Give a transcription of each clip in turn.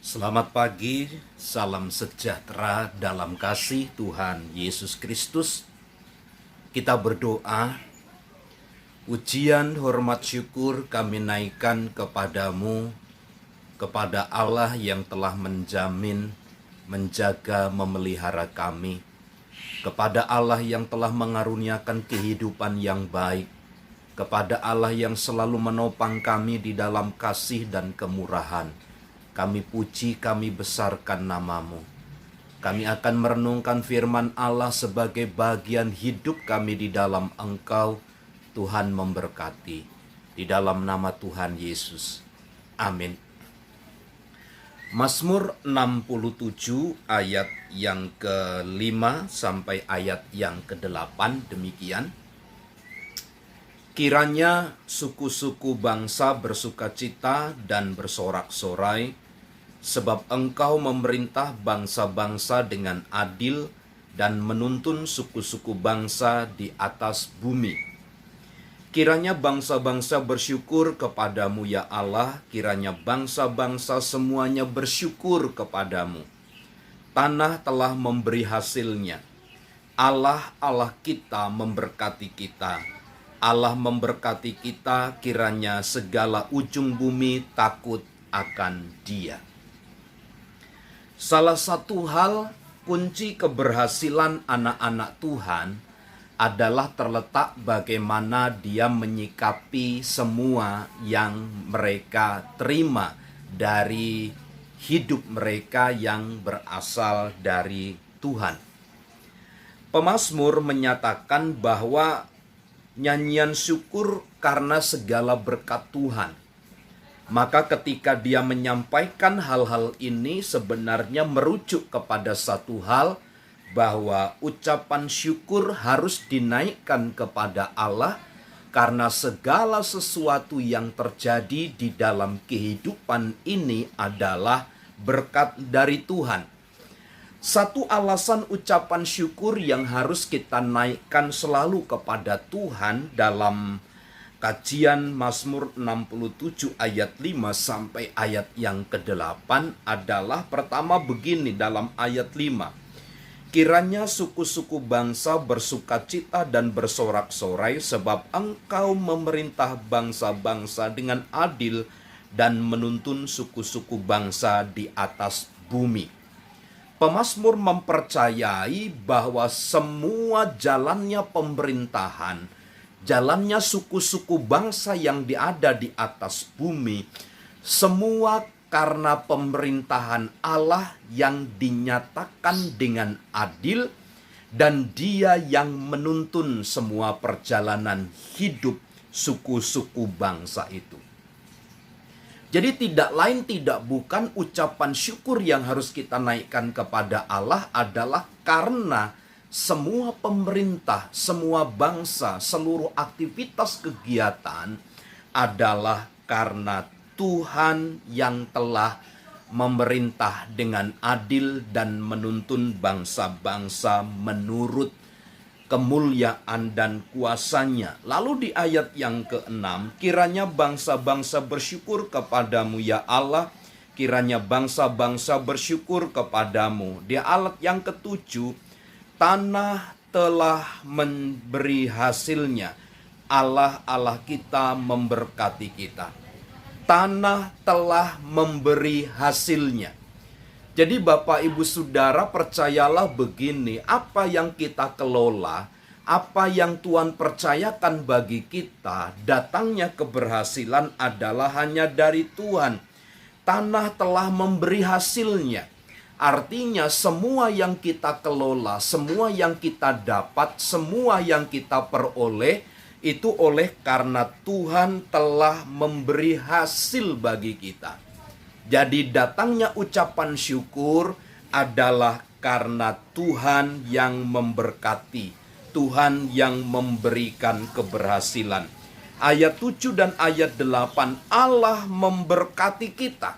Selamat pagi, salam sejahtera dalam kasih Tuhan Yesus Kristus. Kita berdoa, pujian, hormat, syukur kami naikkan kepadamu, kepada Allah yang telah menjamin, menjaga, memelihara kami, kepada Allah yang telah mengaruniakan kehidupan yang baik, kepada Allah yang selalu menopang kami di dalam kasih dan kemurahan. Kami puji, kami besarkan namamu. Kami akan merenungkan firman Allah sebagai bagian hidup kami di dalam Engkau. Tuhan memberkati. Di dalam nama Tuhan Yesus. Amin. Mazmur 67 ayat yang ke-5 sampai ayat yang ke-8 demikian. Kiranya suku-suku bangsa bersukacita dan bersorak-sorai, sebab Engkau memerintah bangsa-bangsa dengan adil dan menuntun suku-suku bangsa di atas bumi. Kiranya bangsa-bangsa bersyukur kepadamu ya Allah, kiranya bangsa-bangsa semuanya bersyukur kepadamu. Tanah telah memberi hasilnya. Allah kita memberkati kita. Allah memberkati kita, kiranya segala ujung bumi takut akan Dia. Salah satu hal kunci keberhasilan anak-anak Tuhan adalah terletak bagaimana dia menyikapi semua yang mereka terima dari hidup mereka yang berasal dari Tuhan. Pemazmur menyatakan bahwa nyanyian syukur karena segala berkat Tuhan. Maka ketika dia menyampaikan hal-hal ini sebenarnya merujuk kepada satu hal, bahwa ucapan syukur harus dinaikkan kepada Allah karena segala sesuatu yang terjadi di dalam kehidupan ini adalah berkat dari Tuhan. Satu alasan ucapan syukur yang harus kita naikkan selalu kepada Tuhan dalam kajian Mazmur 67 ayat 5 sampai ayat yang ke-8 adalah pertama begini dalam ayat 5. Kiranya suku-suku bangsa bersukacita dan bersorak-sorai sebab Engkau memerintah bangsa-bangsa dengan adil dan menuntun suku-suku bangsa di atas bumi. Pemazmur mempercayai bahwa semua jalannya pemerintahan, jalannya suku-suku bangsa yang ada di atas bumi, semua karena pemerintahan Allah yang dinyatakan dengan adil, dan Dia yang menuntun semua perjalanan hidup suku-suku bangsa itu. Jadi tidak lain tidak bukan ucapan syukur yang harus kita naikkan kepada Allah adalah karena semua pemerintah, semua bangsa, seluruh aktivitas kegiatan adalah karena Tuhan yang telah memerintah dengan adil dan menuntun bangsa-bangsa menurut kemuliaan dan kuasanya. Lalu di ayat yang ke-6, kiranya bangsa-bangsa bersyukur kepadamu ya Allah, kiranya bangsa-bangsa bersyukur kepadamu. Di ayat yang ke-7, tanah telah memberi hasilnya. Allah kita memberkati kita. Tanah telah memberi hasilnya. Jadi Bapak Ibu Saudara percayalah begini, apa yang kita kelola, apa yang Tuhan percayakan bagi kita, datangnya keberhasilan adalah hanya dari Tuhan. Tanah telah memberi hasilnya. Artinya semua yang kita kelola, semua yang kita dapat, semua yang kita peroleh, itu oleh karena Tuhan telah memberi hasil bagi kita. Jadi datangnya ucapan syukur adalah karena Tuhan yang memberkati, Tuhan yang memberikan keberhasilan. Ayat 7 dan ayat 8, Allah memberkati kita.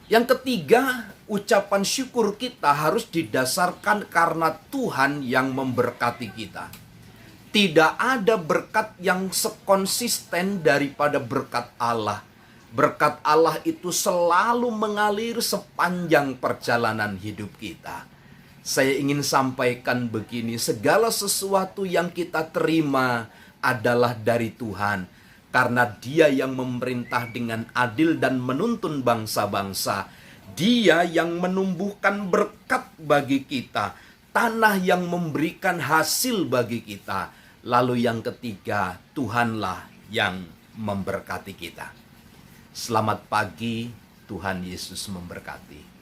Yang ketiga, ucapan syukur kita harus didasarkan karena Tuhan yang memberkati kita. Tidak ada berkat yang sekonsisten daripada berkat Allah. Berkat Allah itu selalu mengalir sepanjang perjalanan hidup kita. Saya ingin sampaikan begini, segala sesuatu yang kita terima adalah dari Tuhan. Karena Dia yang memerintah dengan adil dan menuntun bangsa-bangsa. Dia yang menumbuhkan berkat bagi kita. Tanah yang memberikan hasil bagi kita. Lalu yang ketiga, Tuhanlah yang memberkati kita. Selamat pagi, Tuhan Yesus memberkati.